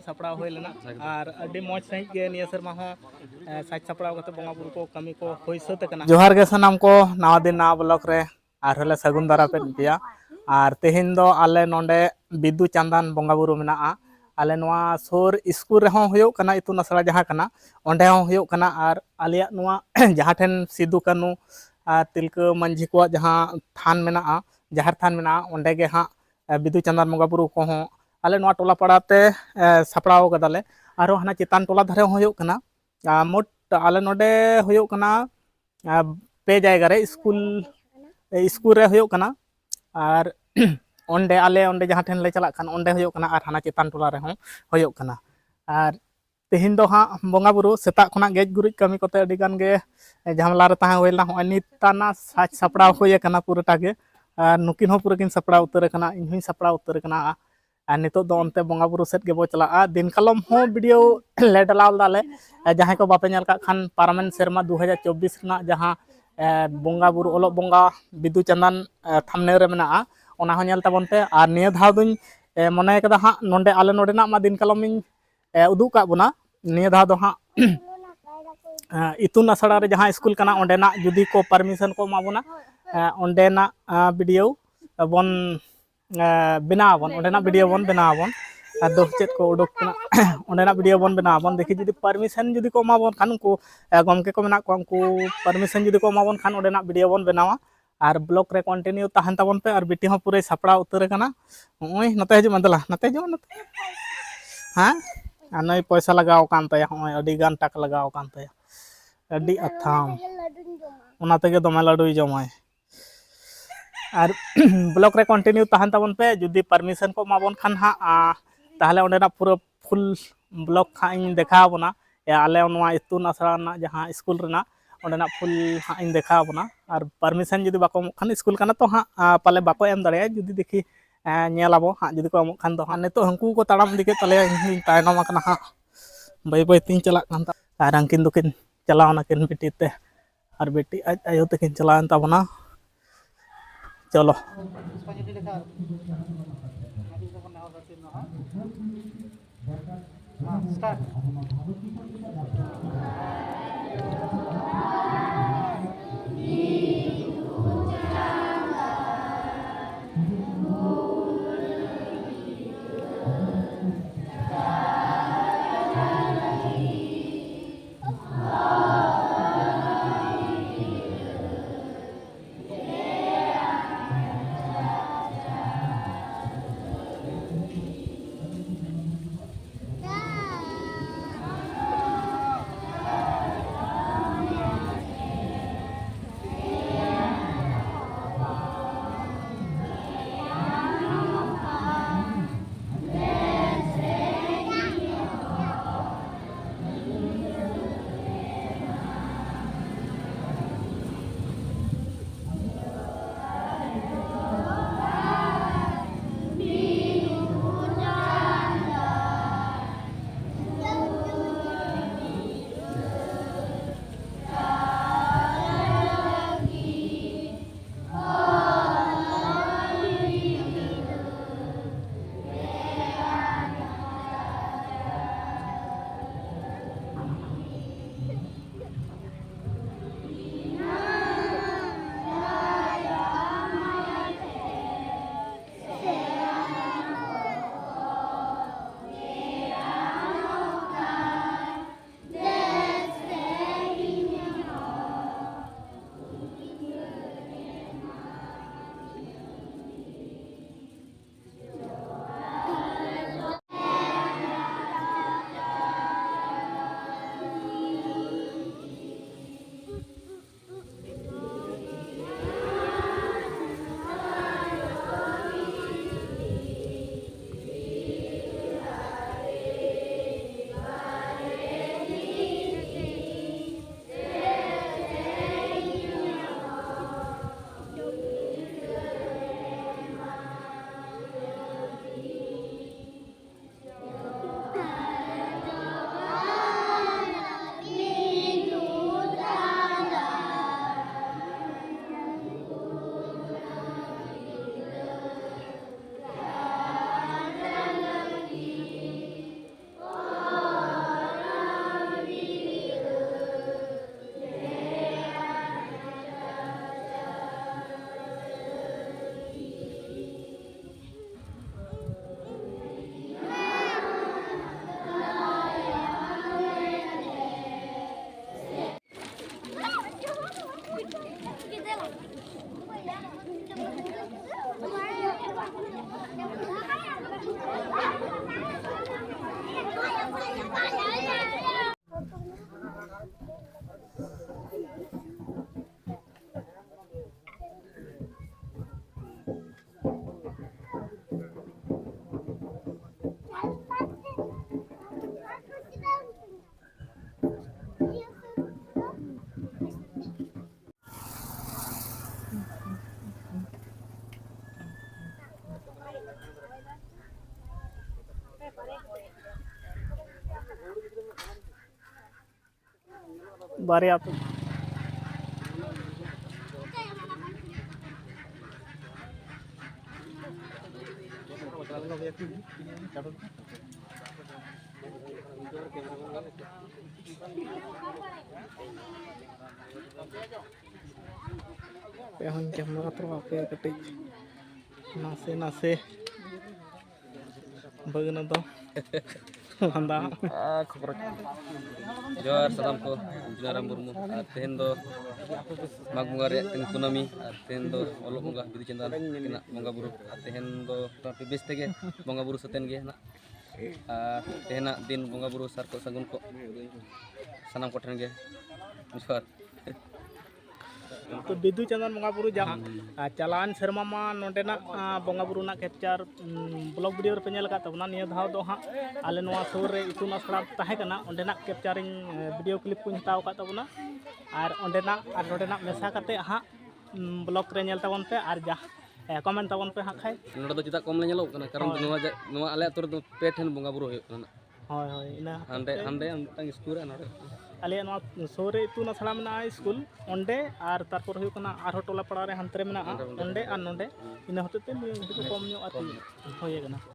सपड़ा हुई लेना और अड्डी मौज सही के निया शर्मा हो साज सपड़ा कते बंगा बुरु को कमी को होई सत कना जोहार गे सनाम को नवा दिन नवा ब्लॉक रे आर हले सगुन दारा पे पिया और तेहिन दो आले नोंडे बिदु चांदान बंगा बुरु मेना आले नवा सोर स्कूल रे हो होयो कना इतुन असड़ा जहां कना ओंडे हो होयो कना और आलिया नवा जहां ठेन सिदु कानू तिलका मंझी को जहां थान मेना जहर थान मेना ओंडे गे हां बिदु चांदान बंगा बुरु को हो आले नवा टोला पड़ाते सपड़ाव कदाले आरो हना चितान टोला धरे होयो कना मोट आले नोडे होयो कना पे जायगा रे स्कूल रे होयो कना और ओंडे आले ओंडे जहां ठेन ले चला खान ओंडे होयो कना और हना चितान टोला रे हो होयो कना और तेहिन दो हां बंगा बुरु सेता खना गेज गुरिज कमी कोते अडी गान गे झामला रे ताहा होइला हो निताना साज सपड़ाव होय कना पूराटा गे नुकिन हो पूरा किन सपड़ाव उतर कना इन हुई सपड़ाव उतर कना और नितो दो अंते बंगा बुरु सेट गे बो चला दिन कलम हो वीडियो ले डलाल दाले जहां को बापे नेल का खान पार्लामेंट सेरमा 2024 रना जहां बंगा बुरु ओलो बंगा बिदु चांदान थंबनेल रे मेना ओना हो नेल ताबनते और निया धाव दुन मने कदा हां नोंडे आले नोडेना मा दिन कलम इन उदुक का बुना निया धाव दो हां इतुन असड़ा रे जहां स्कूल कना ओंडेना जुदी को परमिशन को माबुना ओंडेना वीडियो बन बनाबन ओंडेना वीडियो बन बनाबन दो चेत को उडुक कना ओंडेना वीडियो बन बनाबन देखि जुदी परमिशन जुदी को माबन खान को गमके को मेना को उनको परमिशन जुदी को माबन खान ओंडेना वीडियो बन बनावा और ब्लॉग रे कंटिन्यू ताहन ताबन पे और बिटी हो पूरे सपड़ा उतर कना ओय नते हजु मंदला नते जो नते हां नई पैसा लगाव कान तया होय अडी गान टाक लगाव कान तया अडी अथाम ओना तेगे दमे लडुई जमाय और ब्लॉग रे कंटिन्यू ताहन ताबन पे जुदी परमिशन को माबन खान हा ताहले ओंडेना पूरा फुल ब्लॉग खा इन देखाबना आले नवा इतुन आसरा ना जहां स्कूल रेना ओंडेना फुल हा इन देखाबना और परमिशन जुदी बाको खान स्कूल काना तो हा पाले बाको एम दाड़े जुदी देखि नेलाबो हा जुदी को खान दो हा नेतो हंकू को ताड़ाम दिके तले इन तायनम कना हा बाय बाय तीन चला कान ता और अंकिन दुकिन चलावना किन बेटी ते और बेटी आयो तकिन चलान ताबना चलो स्टार्ट बारे आप कैमरा तो आप कटी नासे नासे बगना तो अंदा खबर जोहार सादाम को जुनाराम मुर्मू तेहन दो माग बंगा रे कुनामी तेहन दो ओलो बंगा बिदु चंदान किना बंगा बुरु तेहन दो टापि बेस तेगे बंगा बुरु सतेन गे ना तेहना दिन बंगा बुरु सार को सगुन को सनाम को ठन गे जोहार तो बिदु चंदन बंगा बुरु जहाँ चलान शर्मा मा नोडेना बंगा बुरु ना कैप्चर ब्लॉग वीडियो पे नेल का तबना निया धाव दो हाँ आले नोआ सुर रे इतुन असड़ा ताहे कना ओंडेना कैप्चरिंग वीडियो क्लिप को हताव का तबना और ओंडेना मेसा करते हाँ ब्लॉग रे नेल तबन पे और जा कमेंट तबन पे हाँ खाय नोडा दो चिता कम ले नेलो कना कारण नोआ आले अतुर दो पे ठेन बंगा बुरु होय कना होय होय इना हांडे मिटांग स्कूल रे नोडे आले नोआ सोरे इतुन असड़ा मना स्कूल ओंडे और तारपर हुई कना आरो टोला पड़ा रे हंतरे मना ओंडे और नोंडे इना होते ते कम ᱧᱚᱜ आती होय कना